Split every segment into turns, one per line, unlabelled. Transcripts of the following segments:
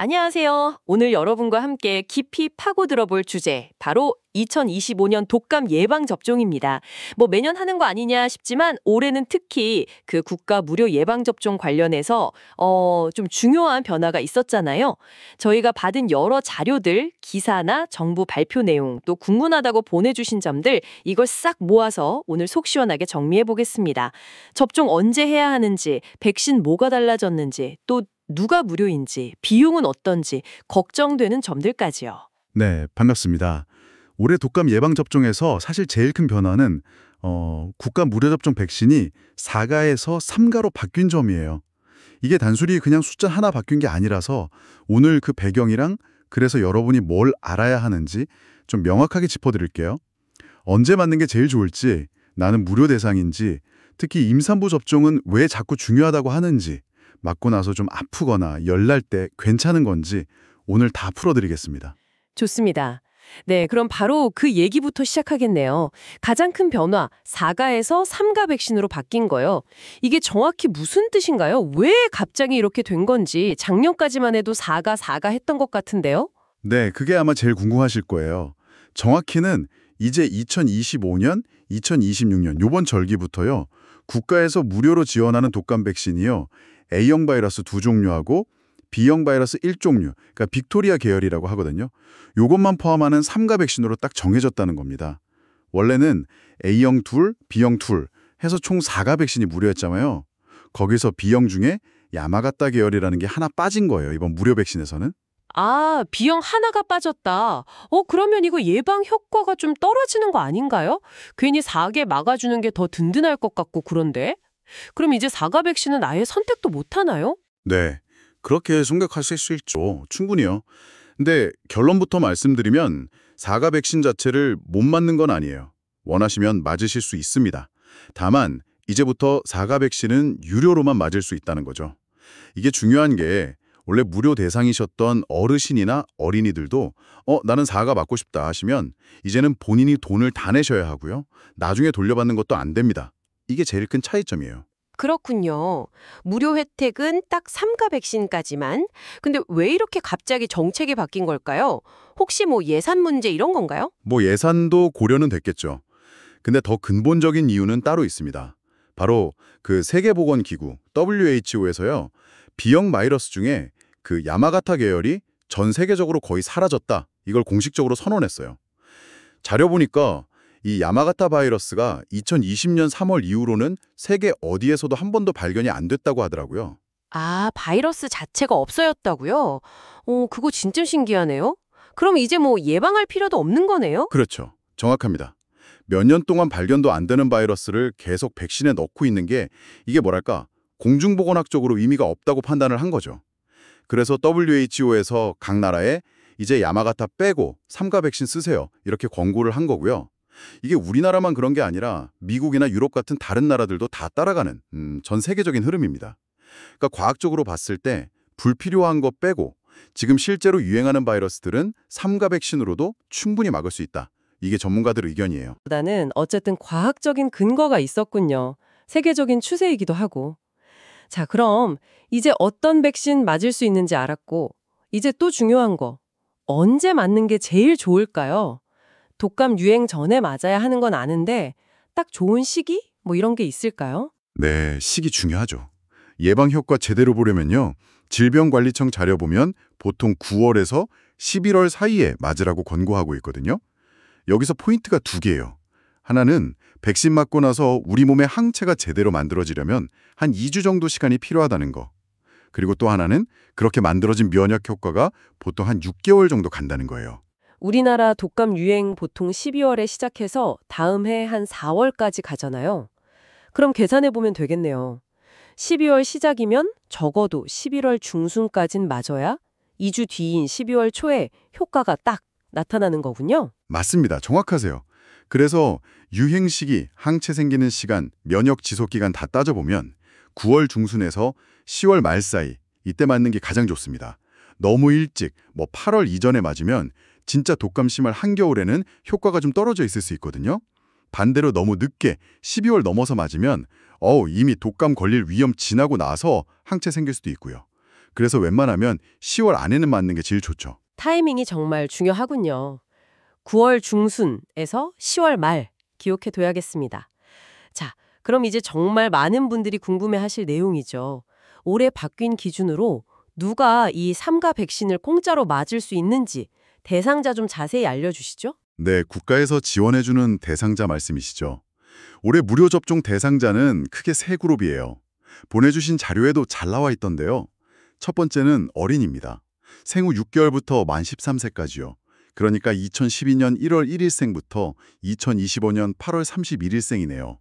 안녕하세요. 오늘 여러분과 함께 깊이 파고 들어볼 주제, 바로 2025년 독감 예방 접종입니다. 뭐 매년 하는 거 아니냐 싶지만 올해는 특히 그 국가 무료 예방 접종 관련해서 좀 중요한 변화가 있었잖아요. 저희가 받은 여러 자료들, 기사나 정부 발표 내용, 또 궁금하다고 보내주신 점들 이걸 싹 모아서 오늘 속 시원하게 정리해 보겠습니다. 접종 언제 해야 하는지, 백신 뭐가 달라졌는지, 또 누가 무료인지, 비용은 어떤지 걱정되는 점들까지요.
네, 반갑습니다. 올해 독감 예방접종에서 사실 제일 큰 변화는 국가 무료접종 백신이 4가에서 3가로 바뀐 점이에요. 이게 단순히 그냥 숫자 하나 바뀐 게 아니라서 오늘 그 배경이랑 그래서 여러분이 뭘 알아야 하는지 좀 명확하게 짚어드릴게요. 언제 맞는 게 제일 좋을지, 나는 무료 대상인지, 특히 임산부 접종은 왜 자꾸 중요하다고 하는지, 맞고 나서 좀 아프거나 열날 때 괜찮은 건지 오늘 다 풀어드리겠습니다.
좋습니다. 네, 그럼 바로 그 얘기부터 시작하겠네요. 가장 큰 변화, 4가에서 3가 백신으로 바뀐 거요. 이게 정확히 무슨 뜻인가요? 왜 갑자기 이렇게 된 건지 작년까지만 해도 4가 했던 것 같은데요?
네, 그게 아마 제일 궁금하실 거예요. 정확히는 이제 2025년, 2026년 요번 절기부터요. 국가에서 무료로 지원하는 독감 백신이요. A형 바이러스 2종류하고 B형 바이러스 1종류, 그러니까 빅토리아 계열이라고 하거든요. 요것만 포함하는 3가 백신으로 딱 정해졌다는 겁니다. 원래는 A형 둘, B형 둘 해서 총 4가 백신이 무료였잖아요. 거기서 B형 중에 야마가타 계열이라는 게 하나 빠진 거예요. 이번 무료 백신에서는.
아, B형 하나가 빠졌다. 그러면 이거 예방 효과가 좀 떨어지는 거 아닌가요? 괜히 4개 막아주는 게 더 든든할 것 같고 그런데? 그럼 이제 4가 백신은 아예 선택도 못 하나요?
네, 그렇게 생각하실 수 있죠. 충분히요. 근데 결론부터 말씀드리면 4가 백신 자체를 못 맞는 건 아니에요. 원하시면 맞으실 수 있습니다. 다만 이제부터 4가 백신은 유료로만 맞을 수 있다는 거죠. 이게 중요한 게 원래 무료 대상이셨던 어르신이나 어린이들도 나는 4가 맞고 싶다 하시면 이제는 본인이 돈을 다 내셔야 하고요. 나중에 돌려받는 것도 안 됩니다. 이게 제일 큰 차이점이에요.
그렇군요. 무료 혜택은 딱 3가 백신까지만. 근데 왜 이렇게 갑자기 정책이 바뀐 걸까요? 혹시 뭐 예산 문제 이런 건가요?
뭐 예산도 고려는 됐겠죠. 근데 더 근본적인 이유는 따로 있습니다. 바로 그 세계보건기구 WHO에서요. B형 바이러스 중에 그 야마가타 계열이 전 세계적으로 거의 사라졌다. 이걸 공식적으로 선언했어요. 자료 보니까 이 야마가타 바이러스가 2020년 3월 이후로는 세계 어디에서도 한 번도 발견이 안 됐다고 하더라고요.
아, 바이러스 자체가 없어졌다고요? 그거 진짜 신기하네요. 그럼 이제 뭐 예방할 필요도 없는 거네요?
그렇죠. 정확합니다. 몇 년 동안 발견도 안 되는 바이러스를 계속 백신에 넣고 있는 게 이게 뭐랄까 공중보건학적으로 의미가 없다고 판단을 한 거죠. 그래서 WHO에서 각 나라에 이제 야마가타 빼고 3가 백신 쓰세요. 이렇게 권고를 한 거고요. 이게 우리나라만 그런 게 아니라 미국이나 유럽 같은 다른 나라들도 다 따라가는 전 세계적인 흐름입니다. 그러니까 과학적으로 봤을 때 불필요한 거 빼고 지금 실제로 유행하는 바이러스들은 3가 백신으로도 충분히 막을 수 있다. 이게 전문가들 의견이에요.
보다는 어쨌든 과학적인 근거가 있었군요. 세계적인 추세이기도 하고. 자, 그럼 이제 어떤 백신 맞을 수 있는지 알았고, 이제 또 중요한 거, 언제 맞는 게 제일 좋을까요? 독감 유행 전에 맞아야 하는 건 아는데 딱 좋은 시기? 뭐 이런 게 있을까요?
네, 시기 중요하죠. 예방 효과 제대로 보려면요. 질병관리청 자료 보면 보통 9월에서 11월 사이에 맞으라고 권고하고 있거든요. 여기서 포인트가 두 개예요. 하나는 백신 맞고 나서 우리 몸의 항체가 제대로 만들어지려면 한 2주 정도 시간이 필요하다는 거. 그리고 또 하나는 그렇게 만들어진 면역 효과가 보통 한 6개월 정도 간다는 거예요.
우리나라 독감 유행 보통 12월에 시작해서 다음 해 한 4월까지 가잖아요. 그럼 계산해 보면 되겠네요. 12월 시작이면 적어도 11월 중순까진 맞아야 2주 뒤인 12월 초에 효과가 딱 나타나는 거군요.
맞습니다. 정확하세요. 그래서 유행 시기, 항체 생기는 시간, 면역 지속 기간 다 따져보면 9월 중순에서 10월 말 사이 이때 맞는 게 가장 좋습니다. 너무 일찍 8월 이전에 맞으면 진짜 독감 심할 한겨울에는 효과가 좀 떨어져 있을 수 있거든요. 반대로 너무 늦게 12월 넘어서 맞으면 이미 독감 걸릴 위험 지나고 나서 항체 생길 수도 있고요. 그래서 웬만하면 10월 안에는 맞는 게 제일 좋죠.
타이밍이 정말 중요하군요. 9월 중순에서 10월 말 기억해 둬야겠습니다. 자, 그럼 이제 정말 많은 분들이 궁금해하실 내용이죠. 올해 바뀐 기준으로 누가 이 3가 백신을 공짜로 맞을 수 있는지 대상자 좀 자세히 알려주시죠.
네, 국가에서 지원해주는 대상자 말씀이시죠. 올해 무료 접종 대상자는 크게 세 그룹이에요. 보내주신 자료에도 잘 나와 있던데요. 첫 번째는 어린입니다. 생후 6개월부터 만 13세까지요. 그러니까 2012년 1월 1일생부터 2025년 8월 31일생이네요.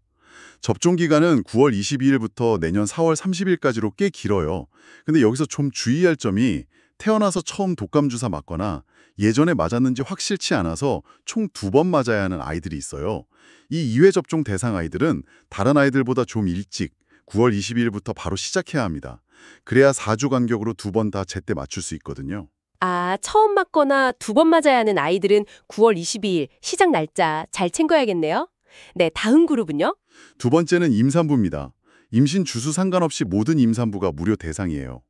접종 기간은 9월 22일부터 내년 4월 30일까지로 꽤 길어요. 근데 여기서 좀 주의할 점이 태어나서 처음 독감 주사 맞거나 예전에 맞았는지 확실치 않아서 총 2번 맞아야 하는 아이들이 있어요. 이 2회 접종 대상 아이들은 다른 아이들보다 좀 일찍 9월 22일부터 바로 시작해야 합니다. 그래야 4주 간격으로 2번 다 제때 맞출 수 있거든요.
아, 처음 맞거나 2번 맞아야 하는 아이들은 9월 22일 시작 날짜 잘 챙겨야겠네요. 네, 다음 그룹은요?
두 번째는 임산부입니다. 임신 주수 상관없이 모든 임산부가 무료 대상이에요.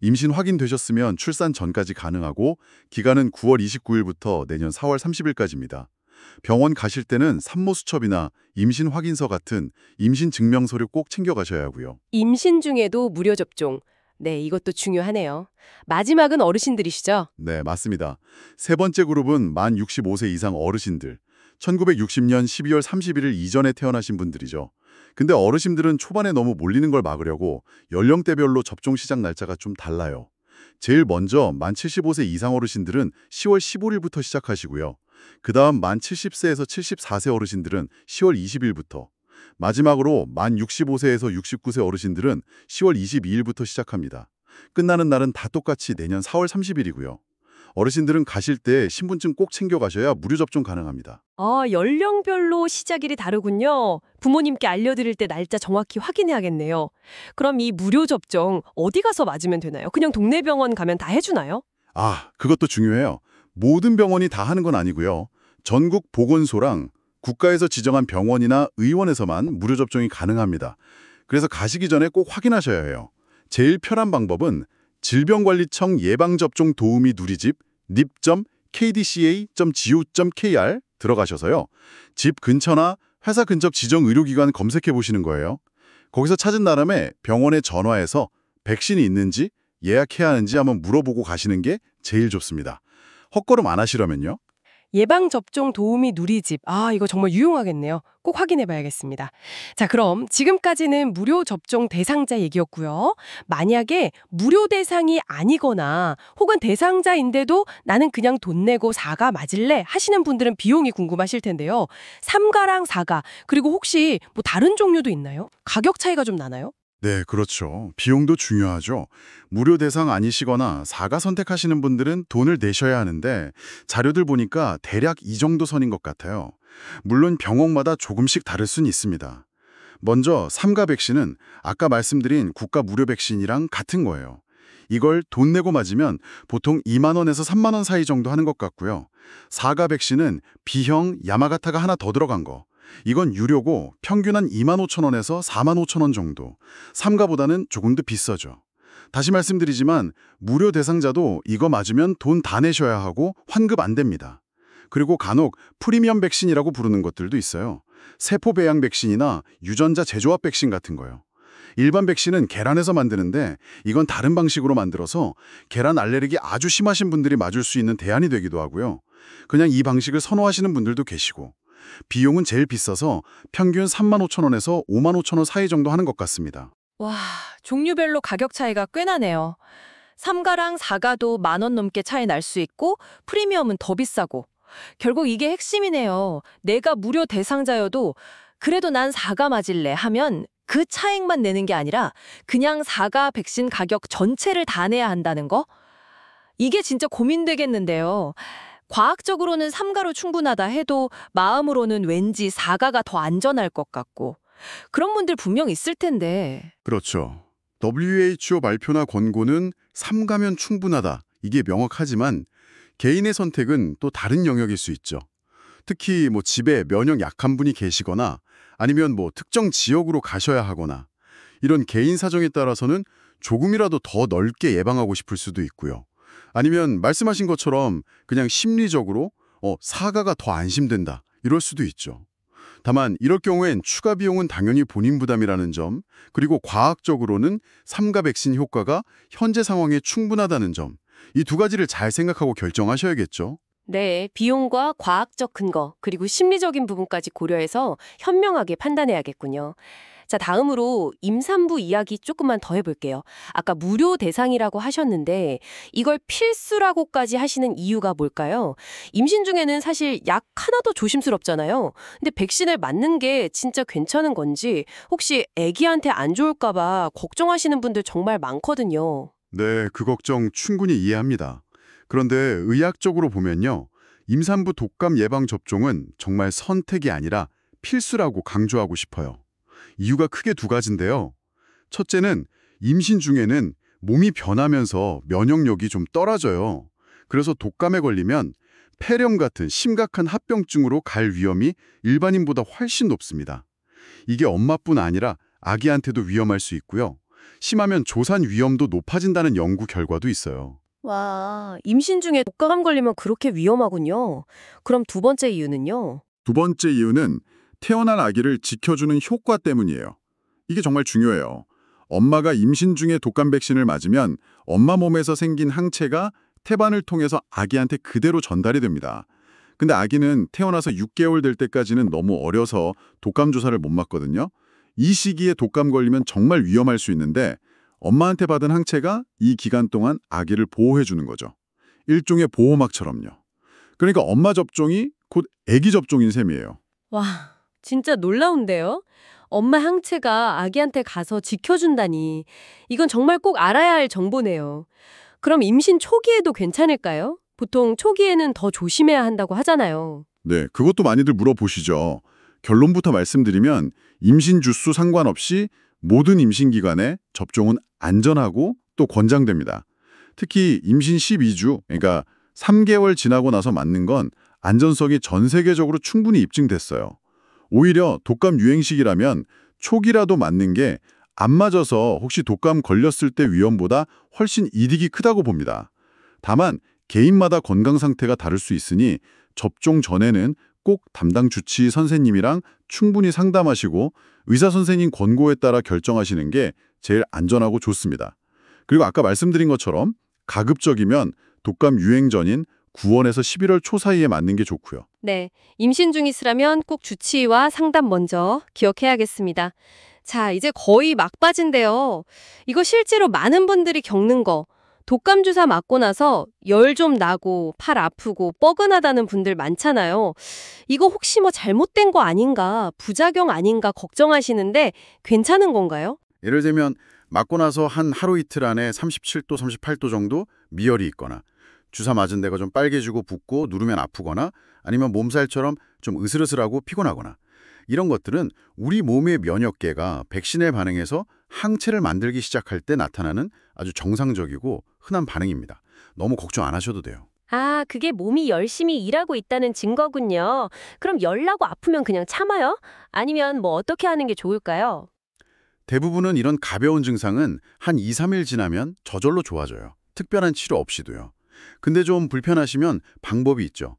임신 확인되셨으면 출산 전까지 가능하고 기간은 9월 29일부터 내년 4월 30일까지입니다. 병원 가실 때는 산모 수첩이나 임신 확인서 같은 임신 증명 서류 꼭 챙겨가셔야 하고요.
임신 중에도 무료 접종. 네, 이것도 중요하네요. 마지막은 어르신들이시죠?
네, 맞습니다. 세 번째 그룹은 만 65세 이상 어르신들. 1960년 12월 31일 이전에 태어나신 분들이죠. 근데 어르신들은 초반에 너무 몰리는 걸 막으려고 연령대별로 접종 시작 날짜가 좀 달라요. 제일 먼저 만 75세 이상 어르신들은 10월 15일부터 시작하시고요. 그 다음 만 70세에서 74세 어르신들은 10월 20일부터, 마지막으로 만 65세에서 69세 어르신들은 10월 22일부터 시작합니다. 끝나는 날은 다 똑같이 내년 4월 30일이고요. 어르신들은 가실 때 신분증 꼭 챙겨가셔야 무료 접종 가능합니다.
아, 연령별로 시작일이 다르군요. 부모님께 알려드릴 때 날짜 정확히 확인해야겠네요. 그럼 이 무료 접종 어디 가서 맞으면 되나요? 그냥 동네 병원 가면 다 해주나요?
아, 그것도 중요해요. 모든 병원이 다 하는 건 아니고요. 전국 보건소랑 국가에서 지정한 병원이나 의원에서만 무료 접종이 가능합니다. 그래서 가시기 전에 꼭 확인하셔야 해요. 제일 편한 방법은 질병관리청 예방접종 도우미 누리집 nip.kdca.go.kr 들어가셔서요. 집 근처나 회사 근처 지정 의료기관 검색해 보시는 거예요. 거기서 찾은 다음에 병원에 전화해서 백신이 있는지 예약해야 하는지 한번 물어보고 가시는 게 제일 좋습니다. 헛걸음 안 하시려면요.
예방접종 도우미 누리집. 아, 이거 정말 유용하겠네요. 꼭 확인해 봐야겠습니다. 자, 그럼 지금까지는 무료 접종 대상자 얘기였고요. 만약에 무료 대상이 아니거나 혹은 대상자인데도 나는 그냥 돈 내고 4가 맞을래 하시는 분들은 비용이 궁금하실 텐데요. 3가랑 4가 그리고 혹시 뭐 다른 종류도 있나요? 가격 차이가 좀 나나요?
네, 그렇죠. 비용도 중요하죠. 무료 대상 아니시거나 4가 선택하시는 분들은 돈을 내셔야 하는데 자료들 보니까 대략 이 정도 선인 것 같아요. 물론 병원마다 조금씩 다를 수는 있습니다. 먼저 3가 백신은 아까 말씀드린 국가 무료 백신이랑 같은 거예요. 이걸 돈 내고 맞으면 보통 2만 원에서 3만 원 사이 정도 하는 것 같고요. 4가 백신은 B형 야마가타가 하나 더 들어간 거. 이건 유료고 평균 한 2만 5천 원에서 4만 5천 원 정도. 3가보다는 조금 더 비싸죠. 다시 말씀드리지만 무료 대상자도 이거 맞으면 돈 다 내셔야 하고 환급 안 됩니다. 그리고 간혹 프리미엄 백신이라고 부르는 것들도 있어요. 세포 배양 백신이나 유전자 재조합 백신 같은 거요. 일반 백신은 계란에서 만드는데 이건 다른 방식으로 만들어서 계란 알레르기 아주 심하신 분들이 맞을 수 있는 대안이 되기도 하고요. 그냥 이 방식을 선호하시는 분들도 계시고 비용은 제일 비싸서 평균 3만 5천 원에서 5만 5천 원 사이 정도 하는 것 같습니다.
와, 종류별로 가격 차이가 꽤 나네요. 3가랑 4가도 10,000원 넘게 차이 날 수 있고 프리미엄은 더 비싸고. 결국 이게 핵심이네요. 내가 무료 대상자여도 그래도 난 4가 맞을래 하면 그 차액만 내는 게 아니라 그냥 4가 백신 가격 전체를 다 내야 한다는 거? 이게 진짜 고민되겠는데요. 과학적으로는 3가로 충분하다 해도 마음으로는 왠지 4가가 더 안전할 것 같고 그런 분들 분명 있을 텐데.
그렇죠. WHO 발표나 권고는 3가면 충분하다. 이게 명확하지만 개인의 선택은 또 다른 영역일 수 있죠. 특히 뭐 집에 면역 약한 분이 계시거나 아니면 뭐 특정 지역으로 가셔야 하거나 이런 개인 사정에 따라서는 조금이라도 더 넓게 예방하고 싶을 수도 있고요. 아니면 말씀하신 것처럼 그냥 심리적으로 사가가 더 안심된다 이럴 수도 있죠. 다만 이럴 경우엔 추가 비용은 당연히 본인 부담이라는 점, 그리고 과학적으로는 삼가 백신 효과가 현재 상황에 충분하다는 점, 이 두 가지를 잘 생각하고 결정하셔야겠죠.
네, 비용과 과학적 근거, 그리고 심리적인 부분까지 고려해서 현명하게 판단해야겠군요. 자, 다음으로 임산부 이야기 조금만 더 해볼게요. 아까 무료 대상이라고 하셨는데 이걸 필수라고까지 하시는 이유가 뭘까요? 임신 중에는 사실 약 하나도 조심스럽잖아요. 근데 백신을 맞는 게 진짜 괜찮은 건지 혹시 아기한테 안 좋을까 봐 걱정하시는 분들 정말 많거든요.
네, 그 걱정 충분히 이해합니다. 그런데 의학적으로 보면요. 임산부 독감 예방 접종은 정말 선택이 아니라 필수라고 강조하고 싶어요. 이유가 크게 두 가지인데요. 첫째는 임신 중에는 몸이 변하면서 면역력이 좀 떨어져요. 그래서 독감에 걸리면 폐렴 같은 심각한 합병증으로 갈 위험이 일반인보다 훨씬 높습니다. 이게 엄마뿐 아니라 아기한테도 위험할 수 있고요. 심하면 조산 위험도 높아진다는 연구 결과도 있어요.
와, 임신 중에 독감 걸리면 그렇게 위험하군요. 그럼 두 번째 이유는요?
두 번째 이유는 태어난 아기를 지켜주는 효과 때문이에요. 이게 정말 중요해요. 엄마가 임신 중에 독감 백신을 맞으면 엄마 몸에서 생긴 항체가 태반을 통해서 아기한테 그대로 전달이 됩니다. 근데 아기는 태어나서 6개월 될 때까지는 너무 어려서 독감 주사를 못 맞거든요. 이 시기에 독감 걸리면 정말 위험할 수 있는데 엄마한테 받은 항체가 이 기간 동안 아기를 보호해 주는 거죠. 일종의 보호막처럼요. 그러니까 엄마 접종이 곧 아기 접종인 셈이에요.
와, 진짜 놀라운데요? 엄마 항체가 아기한테 가서 지켜준다니. 이건 정말 꼭 알아야 할 정보네요. 그럼 임신 초기에도 괜찮을까요? 보통 초기에는 더 조심해야 한다고 하잖아요.
네, 그것도 많이들 물어보시죠. 결론부터 말씀드리면 임신 주수 상관없이 모든 임신 기간에 접종은 안전하고 또 권장됩니다. 특히 임신 12주, 그러니까 3개월 지나고 나서 맞는 건 안전성이 전 세계적으로 충분히 입증됐어요. 오히려 독감 유행시기라면 초기라도 맞는 게 안 맞아서 혹시 독감 걸렸을 때 위험보다 훨씬 이득이 크다고 봅니다. 다만 개인마다 건강 상태가 다를 수 있으니 접종 전에는 꼭 담당 주치의 선생님이랑 충분히 상담하시고 의사 선생님 권고에 따라 결정하시는 게 제일 안전하고 좋습니다. 그리고 아까 말씀드린 것처럼 가급적이면 독감 유행 전인 9월에서 11월 초 사이에 맞는 게 좋고요.
네, 임신 중이시라면 꼭 주치의와 상담 먼저 기억해야겠습니다. 자, 이제 거의 막바지인데요. 이거 실제로 많은 분들이 겪는 거. 독감 주사 맞고 나서 열 좀 나고 팔 아프고 뻐근하다는 분들 많잖아요. 이거 혹시 뭐 잘못된 거 아닌가, 부작용 아닌가 걱정하시는데 괜찮은 건가요?
예를 들면 맞고 나서 한 하루 이틀 안에 37도, 38도 정도 미열이 있거나 주사 맞은 데가 좀 빨개지고 붓고 누르면 아프거나 아니면 몸살처럼 좀 으슬으슬하고 피곤하거나 이런 것들은 우리 몸의 면역계가 백신에 반응해서 항체를 만들기 시작할 때 나타나는 아주 정상적이고 흔한 반응입니다. 너무 걱정 안 하셔도 돼요.
아, 그게 몸이 열심히 일하고 있다는 증거군요. 그럼 열 나고 아프면 그냥 참아요? 아니면 뭐 어떻게 하는 게 좋을까요?
대부분은 이런 가벼운 증상은 한 2, 3일 지나면 저절로 좋아져요. 특별한 치료 없이도요. 근데 좀 불편하시면 방법이 있죠.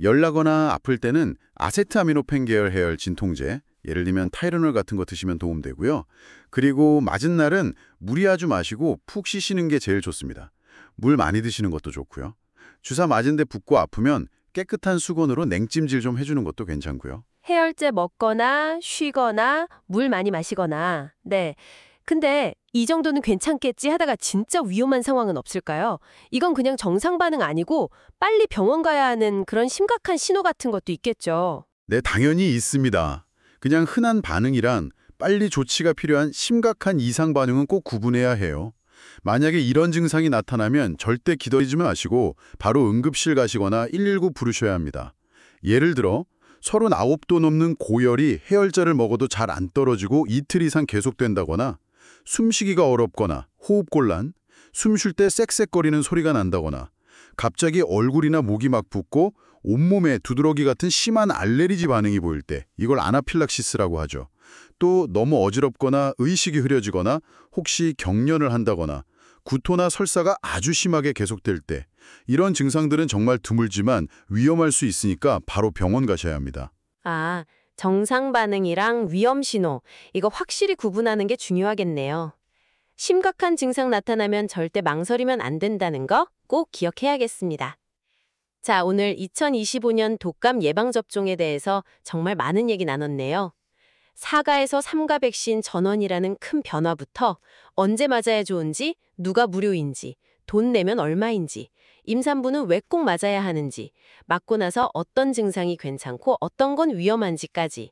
열 나거나 아플 때는 아세트아미노펜 계열 해열 진통제, 예를 들면 타이레놀 같은 거 드시면 도움되고요. 그리고 맞은 날은 무리하지 마시고 푹 쉬시는 게 제일 좋습니다. 물 많이 드시는 것도 좋고요. 주사 맞은 데 붓고 아프면 깨끗한 수건으로 냉찜질 좀 해주는 것도 괜찮고요.
해열제 먹거나 쉬거나 물 많이 마시거나. 네. 근데 이 정도는 괜찮겠지 하다가 진짜 위험한 상황은 없을까요? 이건 그냥 정상 반응 아니고 빨리 병원 가야 하는 그런 심각한 신호 같은 것도 있겠죠.
네, 당연히 있습니다. 그냥 흔한 반응이란 빨리 조치가 필요한 심각한 이상 반응은 꼭 구분해야 해요. 만약에 이런 증상이 나타나면 절대 기다리지 마시고 바로 응급실 가시거나 119 부르셔야 합니다. 예를 들어 39도 넘는 고열이 해열제를 먹어도 잘 안 떨어지고 이틀 이상 계속된다거나 숨쉬기가 어렵거나 호흡곤란, 숨 쉴 때 쌕쌕거리는 소리가 난다거나 갑자기 얼굴이나 목이 막 붓고 온몸에 두드러기 같은 심한 알레르기 반응이 보일 때 이걸 아나필락시스라고 하죠. 또 너무 어지럽거나 의식이 흐려지거나 혹시 경련을 한다거나 구토나 설사가 아주 심하게 계속될 때 이런 증상들은 정말 드물지만 위험할 수 있으니까 바로 병원 가셔야 합니다.
아, 정상 반응이랑 위험 신호. 이거 확실히 구분하는 게 중요하겠네요. 심각한 증상 나타나면 절대 망설이면 안 된다는 거 꼭 기억해야겠습니다. 자, 오늘 2025년 독감 예방접종에 대해서 정말 많은 얘기 나눴네요. 4가에서 3가 백신 전원이라는 큰 변화부터 언제 맞아야 좋은지, 누가 무료인지, 돈 내면 얼마인지, 임산부는 왜 꼭 맞아야 하는지, 맞고 나서 어떤 증상이 괜찮고 어떤 건 위험한지까지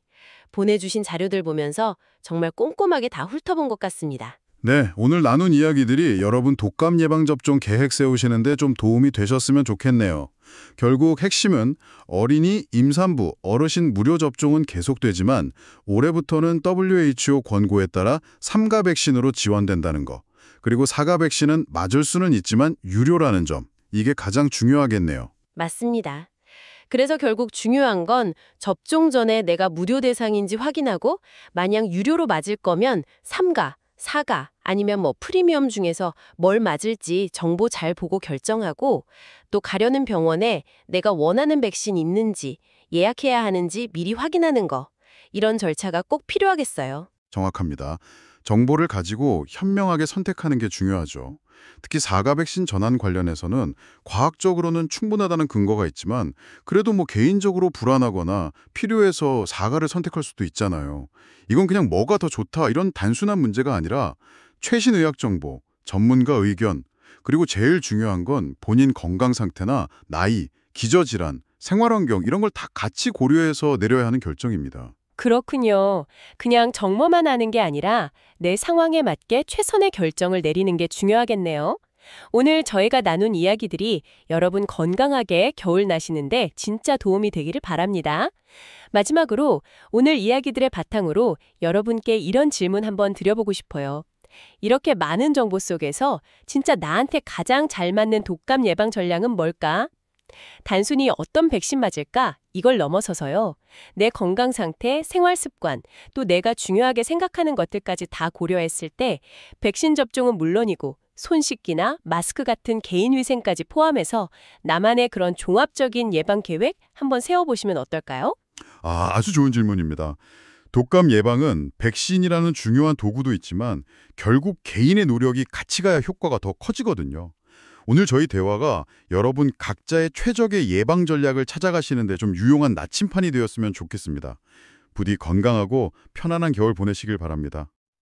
보내주신 자료들 보면서 정말 꼼꼼하게 다 훑어본 것 같습니다.
네, 오늘 나눈 이야기들이 여러분 독감 예방접종 계획 세우시는데 좀 도움이 되셨으면 좋겠네요. 결국 핵심은 어린이, 임산부, 어르신 무료 접종은 계속되지만 올해부터는 WHO 권고에 따라 3가 백신으로 지원된다는 거. 그리고 4가 백신은 맞을 수는 있지만 유료라는 점. 이게 가장 중요하겠네요.
맞습니다. 그래서 결국 중요한 건 접종 전에 내가 무료 대상인지 확인하고 만약 유료로 맞을 거면 3가, 4가 아니면 프리미엄 중에서 뭘 맞을지 정보 잘 보고 결정하고 또 가려는 병원에 내가 원하는 백신 있는지 예약해야 하는지 미리 확인하는 거. 이런 절차가 꼭 필요하겠어요.
정확합니다. 정보를 가지고 현명하게 선택하는 게 중요하죠. 특히 4가 백신 전환 관련해서는 과학적으로는 충분하다는 근거가 있지만 그래도 개인적으로 불안하거나 필요해서 4가를 선택할 수도 있잖아요. 이건 그냥 뭐가 더 좋다 이런 단순한 문제가 아니라 최신 의학 정보, 전문가 의견, 그리고 제일 중요한 건 본인 건강 상태나 나이, 기저질환, 생활환경 이런 걸 다 같이 고려해서 내려야 하는 결정입니다.
그렇군요. 그냥 정보만 아는 게 아니라 내 상황에 맞게 최선의 결정을 내리는 게 중요하겠네요. 오늘 저희가 나눈 이야기들이 여러분 건강하게 겨울 나시는데 진짜 도움이 되기를 바랍니다. 마지막으로 오늘 이야기들의 바탕으로 여러분께 이런 질문 한번 드려보고 싶어요. 이렇게 많은 정보 속에서 진짜 나한테 가장 잘 맞는 독감 예방 전략은 뭘까? 단순히 어떤 백신 맞을까? 이걸 넘어서서요. 내 건강 상태, 생활 습관, 또 내가 중요하게 생각하는 것들까지 다 고려했을 때 백신 접종은 물론이고 손 씻기나 마스크 같은 개인 위생까지 포함해서 나만의 그런 종합적인 예방 계획 한번 세워보시면 어떨까요?
아주 좋은 질문입니다. 독감 예방은 백신이라는 중요한 도구도 있지만 결국 개인의 노력이 같이 가야 효과가 더 커지거든요. 오늘 저희 대화가 여러분 각자의 최적의 예방 전략을 찾아가시는데 좀 유용한 나침판이 되었으면 좋겠습니다. 부디 건강하고 편안한 겨울 보내시길 바랍니다.